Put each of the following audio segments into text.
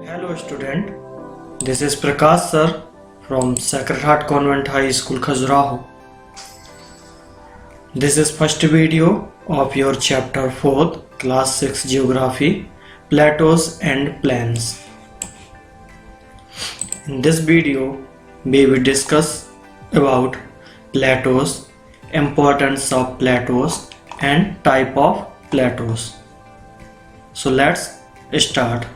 Hello student, this is Prakash sir from Sacred Heart Convent High School Khajuraho. This is first video of your chapter 4th class 6 geography, plateaus and plains. In this video we will discuss about plateaus, importance of plateaus and type of plateaus. So let's start.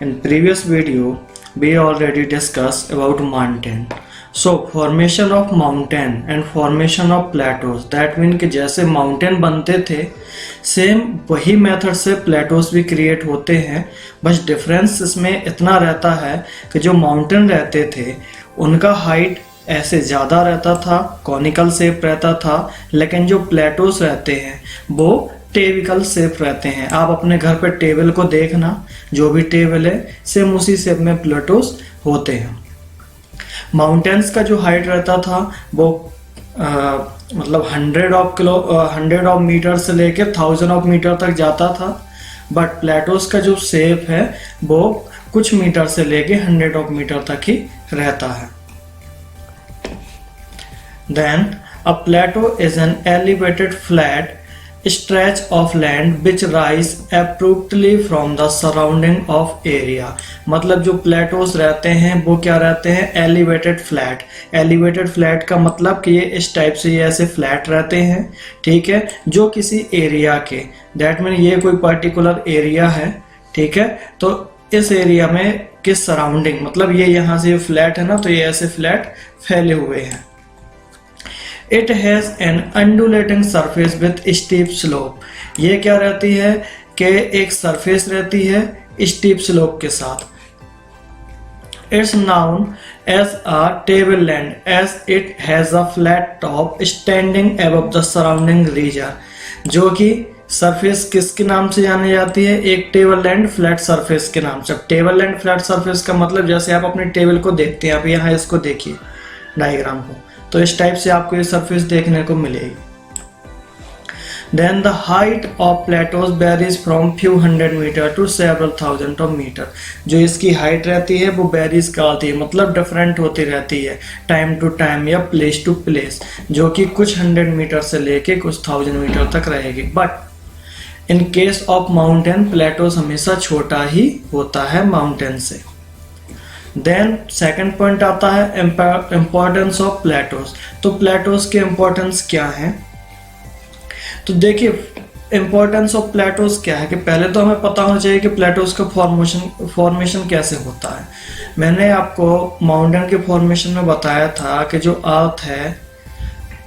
In previous video we already discussed about mountain. So formation of mountain and formation of plateaus, that mean कि जैसे mountain बनते थे same वही method से plateaus भी create होते हैं, बस डिफरेंस इसमें इतना रहता है कि जो माउंटेन रहते थे उनका हाइट ऐसे ज़्यादा रहता था, कॉनिकल शेप रहता था, लेकिन जो प्लेटोस रहते हैं वो टेबिकल शेप रहते हैं. आप अपने घर पे टेबल को देखना, जो भी टेबल है सेम उसी शेप में प्लेटोस होते हैं. माउंटेन्स का जो हाइट रहता था वो मतलब 100 ऑफ मीटर से लेके 1000 ऑफ मीटर तक जाता था, बट प्लेटोस का जो शेप है वो कुछ मीटर से लेके 100 ऑफ मीटर तक ही रहता है. Then a plateau is an elevated flat stretch of land which rise abruptly from the surrounding of area. मतलब जो प्लेटोस रहते हैं वो क्या रहते हैं, एलिवेटेड फ्लैट. एलिवेटेड फ्लैट का मतलब कि ये इस टाइप से ये ऐसे फ्लैट रहते हैं, ठीक है, जो किसी एरिया के, दैट मीन ये कोई पर्टिकुलर एरिया है, ठीक है, तो इस एरिया में किस सराउंडिंग, मतलब ये यहाँ से फ्लैट है ना, तो ये ऐसे फ्लैट फैले हुए हैं. It has an undulating surface with steep slope. ये क्या रहती है कि एक सरफेस रहती है steep slope के साथ. It's known as a tableland as it has a flat top standing above the surrounding region. जो कि सरफेस किसके नाम से जानी जाती है, एक टेबल लैंड फ्लैट सरफेस के नाम से. टेबल लैंड फ्लैट सरफेस का मतलब जैसे आप अपने टेबल को देखते हैं, आप यहाँ इसको देखिए डायग्राम को, तो इस टाइप से आपको ये सरफेस देखने को मिलेगी. Then the height of plateaus varies from few hundred meter to several thousand of meter. जो इसकी हाइट रहती है वो वेरीज करती है, मतलब डिफरेंट होती रहती है टाइम टू टाइम या प्लेस टू प्लेस, जो कि कुछ 100 मीटर से लेके कुछ 1000 मीटर तक रहेगी. But in case of mountain plateaus हमेशा छोटा ही होता है माउंटेन से. देन सेकंड पॉइंट आता है इम्पोर्टेंस ऑफ प्लेटोस. तो प्लेटोस के इम्पोर्टेंस क्या है, तो देखिए इम्पोर्टेंस ऑफ प्लेटोस क्या है कि पहले तो हमें पता होना चाहिए कि प्लेटोस का फॉर्मेशन कैसे होता है. मैंने आपको माउंटेन के फॉर्मेशन में बताया था कि जो अर्थ है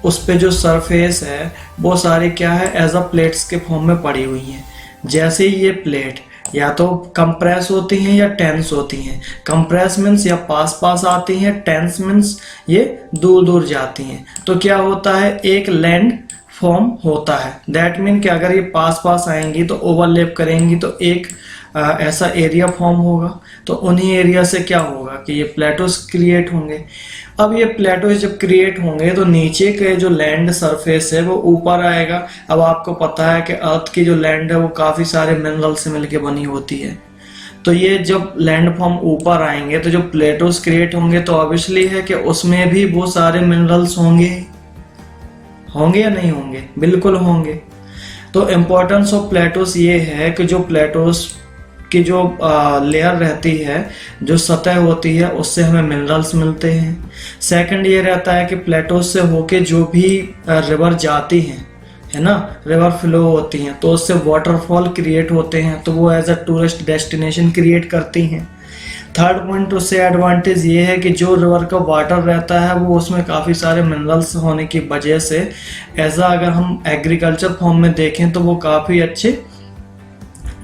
उस पे जो सरफेस है वो सारी क्या है, एज अ प्लेट्स के फॉर्म में पड़ी हुई हैं. जैसे ये प्लेट या तो कंप्रेस होती हैं या टेंस होती हैं. कंप्रेस मीन्स या पास पास आती हैं, टेंस मीन्स ये दूर दूर जाती हैं. तो क्या होता है, एक लैंड फॉर्म होता है. दैट मीन कि अगर ये पास पास आएंगी तो ओवरलैप करेंगी तो एक ऐसा एरिया फॉर्म होगा, तो उन्हीं एरिया से क्या होगा कि ये प्लेटोस क्रिएट होंगे. अब ये प्लेटोस जब क्रिएट होंगे तो नीचे के जो लैंड सरफेस है वो ऊपर आएगा. अब आपको पता है कि अर्थ की जो लैंड है वो काफ़ी सारे मिनरल से मिलके बनी होती है, तो ये जब लैंड फॉर्म ऊपर आएंगे तो जो प्लेटोस क्रिएट होंगे तो ऑब्वियसली है कि उसमें भी वो सारे मिनरल्स होंगे या नहीं होंगे, बिल्कुल होंगे. तो इम्पोर्टेंस ऑफ प्लेटोस ये है कि जो प्लेटोस की जो लेयर रहती है, जो सतह होती है, उससे हमें मिनरल्स मिलते हैं. सेकंड ये रहता है कि प्लेटोस से होके जो भी रिवर जाती हैं, है ना, रिवर फ्लो होती हैं, तो उससे वाटरफॉल क्रिएट होते हैं, तो वो as a tourist destination create करती हैं. थर्ड पॉइंट उससे एडवांटेज ये है कि जो रिवर का वाटर रहता है वो उसमें काफ़ी सारे मिनरल्स होने की वजह से एज अ अगर हम एग्रीकल्चर फॉर्म में देखें तो वो काफ़ी अच्छे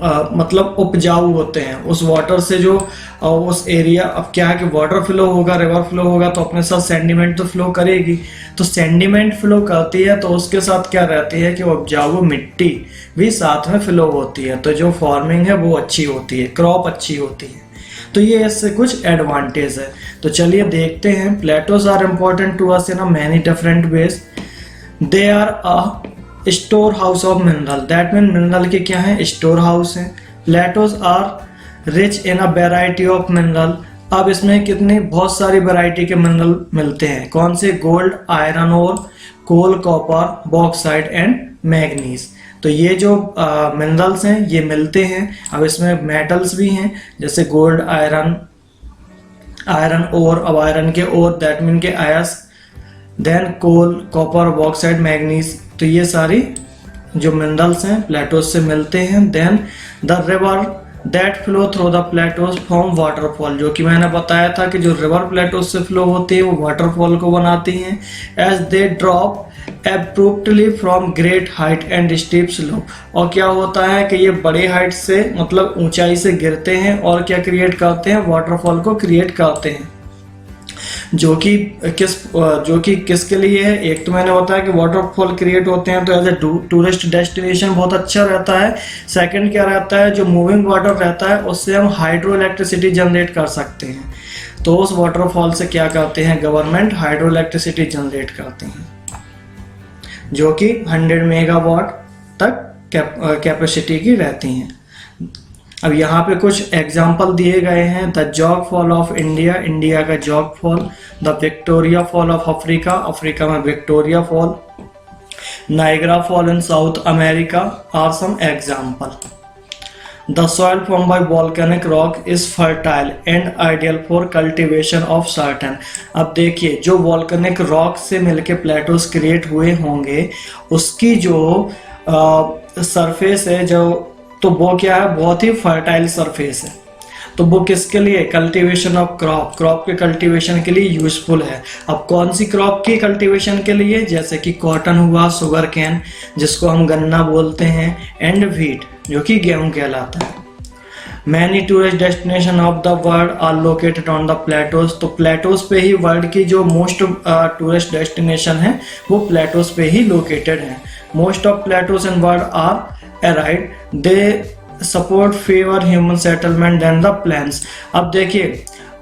मतलब उपजाऊ होते हैं. उस वाटर से जो उस एरिया, अब क्या है कि वाटर फ्लो होगा, रिवर फ्लो होगा तो अपने साथ सेंडिमेंट तो फ्लो करेगी, तो सेंडिमेंट फ्लो करती है तो उसके साथ क्या रहती है कि उपजाऊ मिट्टी भी साथ में फ्लो होती है, तो जो फार्मिंग है वो अच्छी होती है, क्रॉप अच्छी होती है. तो ये इससे कुछ एडवांटेज है. तो चलिए देखते हैं. Plateaus are important to us in a many different ways. They are a store house of mineral. That mean mineral के क्या है, स्टोर हाउस है. Plateaus are rich in a variety of mineral. अब इसमें कितनी बहुत सारी वैरायटी के मिनरल मिलते हैं। कौन से? Gold, iron ore, coal, copper, bauxite and manganese. तो ये जो मिनरल्स हैं ये मिलते हैं। अब इसमें मेटल्स भी हैं जैसे गोल्ड, आयरन ओर, अब आयरन के ओर दैट मीन के आयस, देन कोल, कॉपर, बॉक्साइट, मैग्नीज। तो ये सारी जो मिनरल्स हैं प्लेटोस से मिलते हैं। Then the river that flow through the plateaus form waterfall, जो कि मैंने बताया था कि जो रिवर प्लेटोस से फ्लो होती है वो वाटरफॉल को बनाती हैं। As they drop abruptly from great height and steep slope, और क्या होता है कि ये बड़े हाइट से मतलब ऊंचाई से गिरते हैं और क्या क्रिएट करते हैं? वाटरफॉल को क्रिएट करते हैं। जो कि किसके लिए है? एक तो मैंने बताया कि वाटरफॉल क्रिएट होते हैं तो एज ए टूरिस्ट डेस्टिनेशन बहुत अच्छा रहता है। सेकंड क्या रहता है? जो मूविंग वाटर रहता है उससे हम हाइड्रो इलेक्ट्रिसिटी जनरेट कर सकते हैं। तो उस वाटरफॉल से क्या करते हैं? गवर्नमेंट हाइड्रो इलेक्ट्रिसिटी जनरेट करते हैं जो कि 100 मेगावाट तक कैपेसिटी की रहती हैं। अब यहाँ पे कुछ एग्जाम्पल दिए गए हैं। The Jog fall of India, India का Jog fall. The Victoria fall of Africa, Africa में Victoria fall. Niagara fall in South America are some example. The soil form by volcanic rock is fertile and ideal for cultivation of certain. अब देखिए जो volcanic rock से मिलके plateaus create हुए होंगे उसकी जो सरफेस है तो वो क्या है? बहुत ही फर्टाइल सरफेस है। तो वो किसके लिए? कल्टीवेशन ऑफ क्रॉप के कल्टीवेशन के लिए यूजफुल है। अब कौन सी क्रॉप की कल्टीवेशन के लिए? जैसे कि कॉटन हुआ, शुगर कैन जिसको हम गन्ना बोलते हैं, एंड व्हीट जो कि गेहूं कहलाता है। Many tourist destination of the world are located on the plateaus. तो प्लेटोस पे ही वर्ल्ड की जो मोस्ट टूरिस्ट डेस्टिनेशन है वो प्लेटोस पे ही लोकेटेड है। Most of plateaus in world are arid, they support favor human settlement than the plains। अब देखिए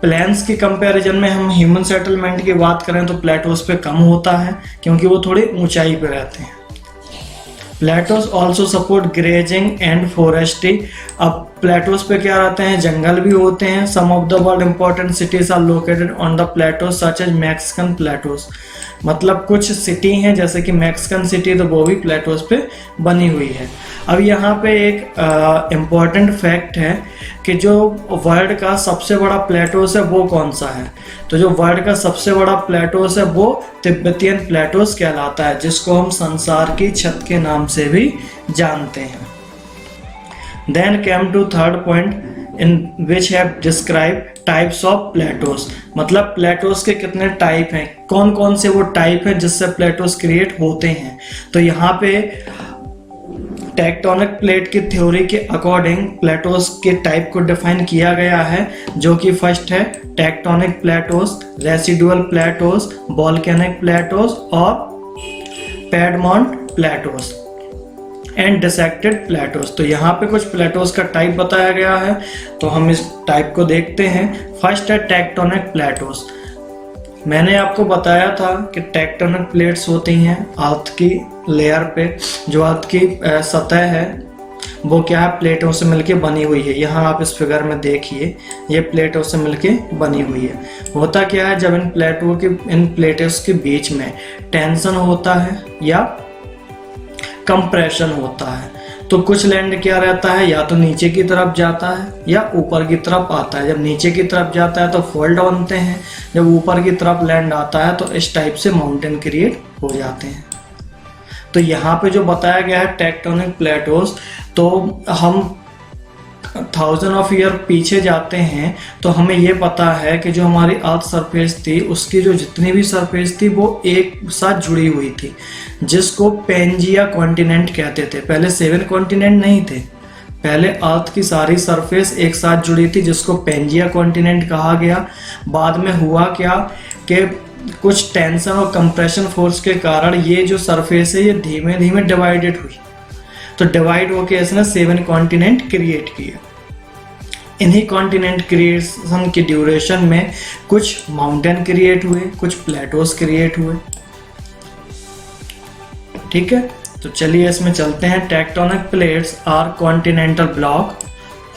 प्लेन्स की कंपैरिजन में हम ह्यूमन सेटलमेंट की बात करें तो प्लेटोस पे कम होता है क्योंकि वो थोड़ी ऊंचाई पे रहते हैं। Plateaus also support grazing and forestry. अब प्लेटोस पे क्या रहते हैं? जंगल भी होते हैं। Some of the world important cities are located on the plateaus such as Mexican plateaus. मतलब कुछ सिटी हैं जैसे कि मैक्सिकन सिटी, तो वो भी प्लेटोस पे बनी हुई है। अब यहाँ पे एक इम्पॉर्टेंट फैक्ट है कि जो वर्ल्ड का सबसे बड़ा प्लेटोस है वो कौन सा है? तो जो वर्ल्ड का सबसे बड़ा प्लेटोस है वो तिब्बतियन प्लेटोस कहलाता है, जिसको हम संसार की छत के नाम से भी जानते हैं। Then came to third point in which have described types of plateaus। मतलब प्लेटोस के कितने टाइप हैं, कौन कौन से वो टाइप हैं जिससे प्लेटोस क्रिएट होते हैं। तो यहाँ पे टेक्टोनिक प्लेट की थ्योरी के अकॉर्डिंग प्लेटोस के टाइप को डिफाइन किया गया है, जो कि फर्स्ट है tectonic plateaus, residual plateaus, volcanic plateaus और पैडमॉन्ट प्लेटोस एंड डिसेक्टेड प्लेटोस। तो यहाँ पे कुछ प्लेटोस का टाइप बताया गया है तो हम इस टाइप को देखते हैं। फर्स्ट है टेक्टोनिक प्लेटोस। मैंने आपको बताया था कि टेक्टोनिक प्लेट्स होती हैं अर्थ की लेयर पे, जो अर्थ की सतह है वो क्या है? प्लेटों से मिलके बनी हुई है। यहाँ आप इस फिगर में देखिए ये प्लेटों से मिलके बनी हुई है। होता क्या है, जब इन प्लेटों के बीच में टेंशन होता है या कंप्रेशन होता है तो कुछ लैंड क्या रहता है, या तो नीचे की तरफ जाता है या ऊपर की तरफ आता है। जब नीचे की तरफ जाता है तो फोल्ड बनते हैं, जब ऊपर की तरफ लैंड आता है तो इस टाइप से माउंटेन क्रिएट हो जाते हैं। तो यहाँ पे जो बताया गया है टेक्टोनिक प्लेटोस, तो हम 1000 ऑफ ईयर पीछे जाते हैं तो हमें ये पता है कि जो हमारी अर्थ सरफेस थी उसकी जो जितनी भी सरफेस थी वो एक साथ जुड़ी हुई थी, जिसको पेंजिया कॉन्टिनेंट कहते थे। पहले 7 कॉन्टिनेंट नहीं थे, पहले अर्थ की सारी सरफेस एक साथ जुड़ी थी जिसको पेंजिया कॉन्टिनेंट कहा गया। बाद में हुआ क्या कि कुछ टेंशन और कंप्रेशन फोर्स के कारण ये जो सरफेस है ये धीमे धीमे डिवाइडेड हुई, तो डिवाइड होकर इसने 7 कॉन्टिनेंट क्रिएट किए। इन्हीं कॉन्टिनेंट क्रिएशन की ड्यूरेशन में कुछ माउंटेन क्रिएट हुए, कुछ प्लेटोस क्रिएट हुए। ठीक है, तो चलिए इसमें चलते हैं। Tectonic plates are continental block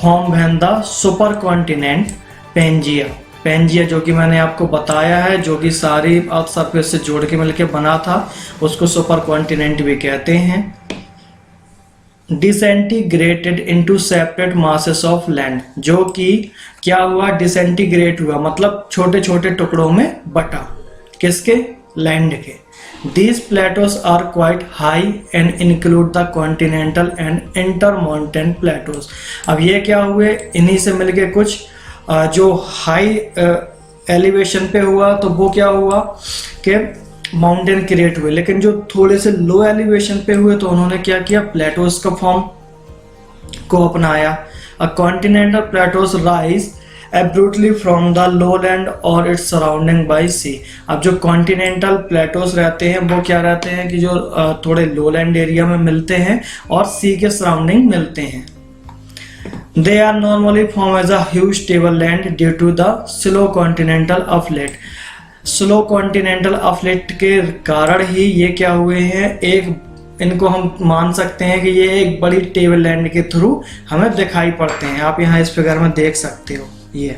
form when the super continent Pangaea, Pangaea जो कि मैंने आपको बताया है, जो कि सारी अर्थ सरफेस से जोड़ के मिलके बना था, उसको सुपर कॉन्टिनेंट भी कहते हैं। Disintegrated into separate masses of land, जो कि क्या हुआ, डिसइंटीग्रेट हुआ मतलब छोटे छोटे टुकड़ों में बटा, किसके, लैंड के। These plateaus are quite high and include the continental and intermountain plateaus। अब ये क्या हुए, इन्हीं से मिलके कुछ जो हाई एलिवेशन पे हुआ तो वो क्या हुआ कि माउंटेन क्रिएट हुए, लेकिन जो थोड़े से लो एलिवेशन पे हुए तो उन्होंने क्या किया, प्लेटोस का फॉर्म को अपनाया। A continental plateaus rise abruptly from the lowland or its surrounding by sea। अब जो कॉन्टिनेंटल प्लेटोस रहते हैं वो क्या रहते हैं कि जो थोड़े लोलैंड एरिया में मिलते हैं और सी के सराउंडिंग मिलते हैं। They are normally formed as a huge tableland due to the slow continental uplift। Slow continental uplift के कारण ही ये क्या हुए हैं, एक इनको हम मान सकते हैं कि ये एक बड़ी टेबल लैंड के थ्रू हमें दिखाई पड़ते हैं। आप यहाँ इस फिगर में देख सकते हो ये।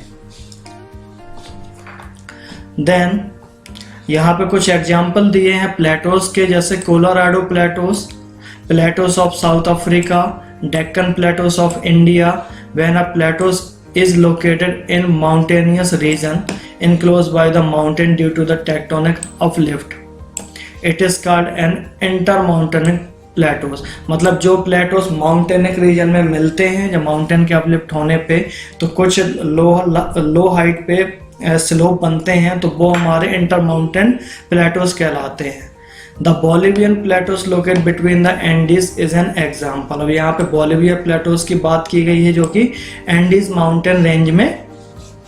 देन यहाँ पे कुछ एग्जाम्पल दिए हैं प्लेटोस के, जैसे Colorado plateaus, plateaus of south Africa, Deccan plateaus of India. When a plateaus is located in mountainous region enclosed by the mountain due to the tectonic uplift, it is called an intermountainic plateaus. मतलब जो plateaus माउंटेनिक reason में मिलते हैं, जब mountain के uplift होने पे तो कुछ लो हाइट पे स्लोप बनते हैं, तो वो हमारे इंटर माउंटेन प्लेटोस कहलाते हैं। The Bolivian plateaus locate between the Andes is an example. अब यहाँ पे बोलिविया प्लेटोस की बात की गई है, जो कि एंडीज माउंटेन रेंज में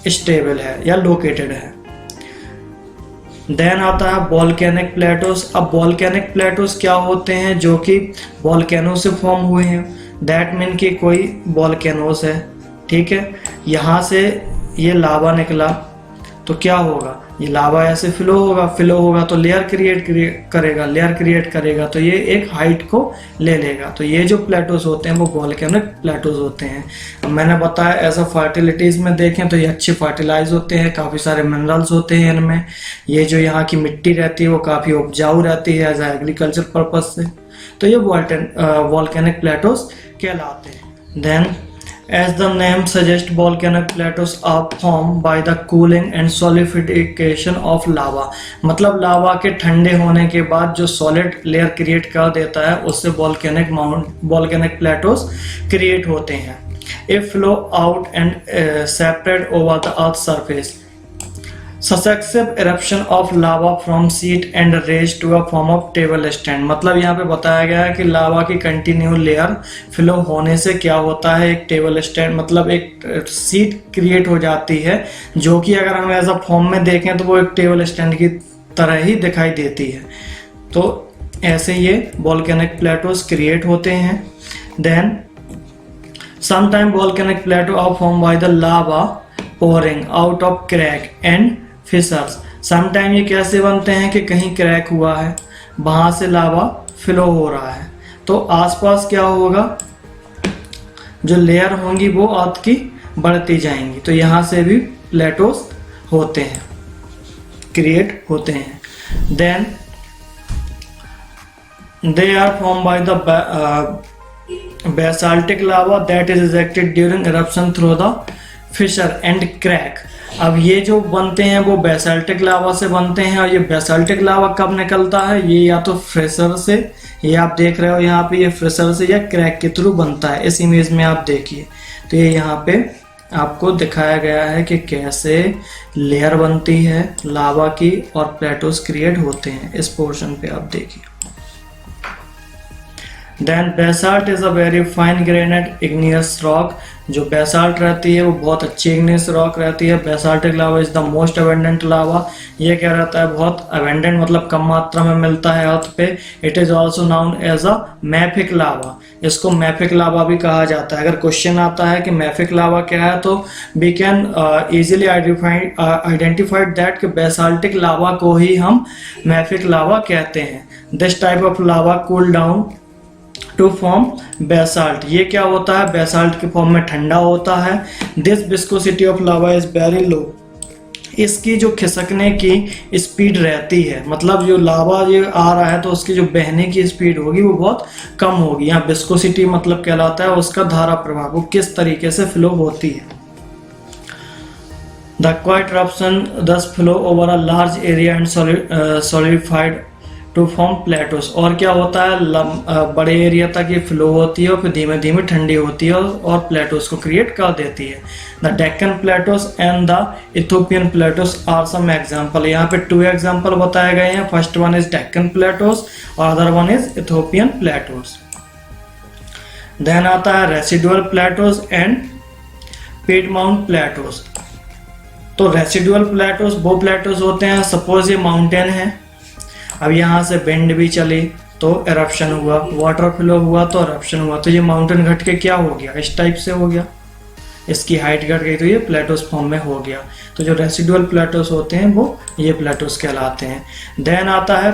स्टेबल है या लोकेटेड है। देन आता है वोल्केनिक प्लेटोस। अब वोल्केनिक प्लेटोस क्या होते हैं, जो कि वोल्केनो से फॉर्म हुए हैं। दैट मीन कि कोई वोल्केनोस है, ठीक है, यहाँ से ये लावा निकला तो क्या होगा, ये लावा ऐसे फ्लो होगा तो लेयर क्रिएट करेगा तो ये एक हाइट को ले लेगा। तो ये जो प्लेटोस होते हैं वो वोल्केनिक प्लेटोस होते हैं। मैंने बताया ऐसा फर्टिलिटीज में देखें तो ये अच्छे फर्टिलाइज होते हैं, काफ़ी सारे मिनरल्स होते हैं इनमें। ये जो यहाँ की मिट्टी रहती है वो काफ़ी उपजाऊ रहती है एज एग्रीकल्चर पर्पज से, तो ये वोल्केनिक प्लेटोस कहलाते हैं। Then as the name suggests, volcanic plateaus are formed by the cooling and solidification of lava। मतलब लावा के ठंडे होने के बाद जो सॉलिड लेयर क्रिएट कर देता है उससे वोल्केनिक प्लेटोस क्रिएट होते हैं। If flow out and separate over the earth's surface, successive eruption of lava from sheet and raised to a form of table stand। मतलब यहाँ पे बताया गया है कि लावा की कंटिन्यू लेयर फ्लो होने से क्या होता है, एक टेबल स्टैंड मतलब एक सीट क्रिएट हो जाती है, जो कि अगर हम एज अ फॉर्म में देखें तो वो एक टेबल स्टैंड की तरह ही दिखाई देती है। तो ऐसे ये वोल्केनिक प्लेटोस क्रिएट होते हैं। Then sometime volcanic plateau are form by the lava pouring out of crack and fissures। Sometime ये कैसे बनते हैं कि कहीं क्रैक हुआ है, वहां से लावा फ्लो हो रहा है, तो आसपास क्या होगा, जो लेयर होंगी वो अर्थ की बढ़ती जाएंगी, तो यहाँ से भी प्लेटोस होते हैं, क्रिएट होते हैं। Then they are form by the basaltic lava that is ejected during eruption through the fissure and crack। अब ये जो बनते हैं वो बेसाल्टिक लावा से बनते हैं, और ये बेसाल्टिक लावा कब निकलता है, ये या तो फ्रेशर से, ये आप देख रहे हो यहाँ पे, ये फ्रेशर से या क्रैक के थ्रू बनता है। इस इमेज में आप देखिए तो ये यहाँ पे आपको दिखाया गया है कि कैसे लेयर बनती है लावा की और प्लेटोस क्रिएट होते हैं। इस पोर्शन पे आप देखिए। Then basalt is a very fine grained igneous rock। जो बेसाल्ट रहती है वो बहुत अच्छी igneous rock रहती है। Basaltic lava is the most abundant lava। ये क्या रहता है, बहुत abundant मतलब कम मात्रा में मिलता है अर्थ पे। It is also known as a mafic lava। इसको mafic lava भी कहा जाता है। अगर क्वेश्चन आता है कि mafic lava क्या है तो we can easily identify that कि basaltic lava को ही हम mafic lava कहते हैं। This type of lava cool down to form basalt. ये क्या होता है, बेसाल्ट के फॉर्म में ठंडा होता है। This viscosity of lava is very low. इसकी जो खिसकने की स्पीड रहती है, मतलब जो लावा ये आ रहा है तो उसकी जो बहने की स्पीड होगी वो बहुत कम होगी। यहाँ विस्कोसिटी मतलब कहलाता है उसका धारा प्रवाह, वो किस तरीके से फ्लो होती है। The quite eruption thus flow over a large area and solidified to form plateaus। और क्या होता है, बड़े एरिया तक ये फ्लो होती है और फिर धीमे धीमे ठंडी होती है और प्लेटोस को क्रिएट कर देती है। The Deccan plateaus and the Ethiopian plateaus are some example. यहाँ पे 2 एग्जाम्पल बताए गए हैं। First one is Deccan plateaus और other one is Ethiopian plateaus. Then आता है residual plateaus and piedmont plateaus. तो रेसिडुअल प्लेटोस वो प्लेटोस होते हैं, सपोज ये माउंटेन है, अब यहाँ से विंड भी चली तो एरप्शन हुआ, वाटर फ्लो हुआ तो एरप्शन हुआ, तो ये माउंटेन घट के क्या हो गया, इस टाइप से हो गया, इसकी हाइट घट गई तो ये प्लेटोस फॉर्म में हो गया। तो जो रेसिडुअल प्लेटोस होते हैं वो ये प्लेटोस कहलाते हैं। देन आता है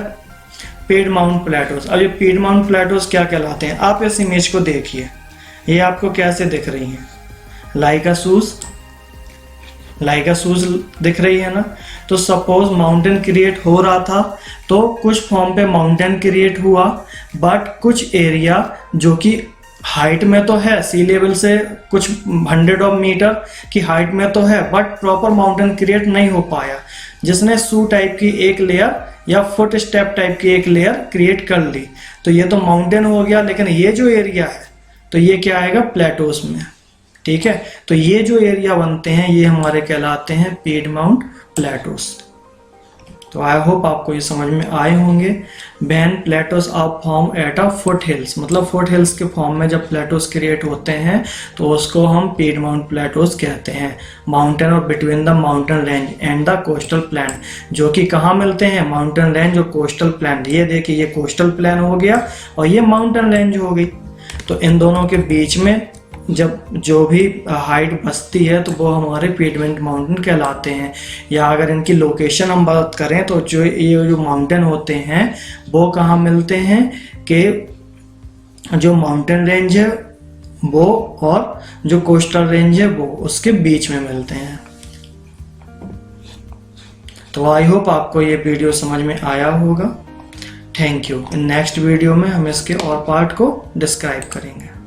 पिडमाउंट प्लेटोस। अब ये पिडमाउंट प्लेटोस क्या कहलाते हैं, आप इस इमेज को देखिए, ये आपको कैसे दिख रही है, लाइक अ शूज दिख रही है ना। तो सपोज माउंटेन क्रिएट हो रहा था तो कुछ फॉर्म पे माउंटेन क्रिएट हुआ, बट कुछ एरिया जो कि हाइट में तो है, सी लेवल से कुछ 100 मीटर की हाइट में तो है, बट प्रॉपर माउंटेन क्रिएट नहीं हो पाया, जिसने शू टाइप की एक लेयर या फुट स्टेप टाइप की एक लेयर क्रिएट कर ली। तो ये तो माउंटेन हो गया, लेकिन ये जो एरिया है तो ये क्या आएगा, प्लेटोस में। ठीक है, तो ये जो एरिया बनते हैं ये हमारे कहलाते हैं पिडमाउंट प्लेटोस। तो आई होप आपको ये समझ में आए होंगे। When plateaus are form at a foot hills, मतलब फुट हिल्स के फॉर्म में जब प्लेटोस क्रिएट होते हैं तो उसको हम पिडमाउंट प्लेटोस कहते हैं। माउंटेन और between the mountain range and the coastal plain, जो कि कहाँ मिलते हैं, माउंटेन रेंज और कोस्टल प्लेन। ये देखिए, ये कोस्टल प्लेन हो गया और ये माउंटेन रेंज हो गई। तो इन दोनों के बीच में जब जो भी हाइट बचती है तो वो हमारे पिडमेंट माउंटेन कहलाते हैं। या अगर इनकी लोकेशन हम बात करें तो जो ये जो माउंटेन होते हैं वो कहाँ मिलते हैं, कि जो माउंटेन रेंज है वो और जो कोस्टल रेंज है वो उसके बीच में मिलते हैं। तो आई होप आपको ये वीडियो समझ में आया होगा। Thank you. In next video में हम इसके और पार्ट को डिस्क्राइब करेंगे।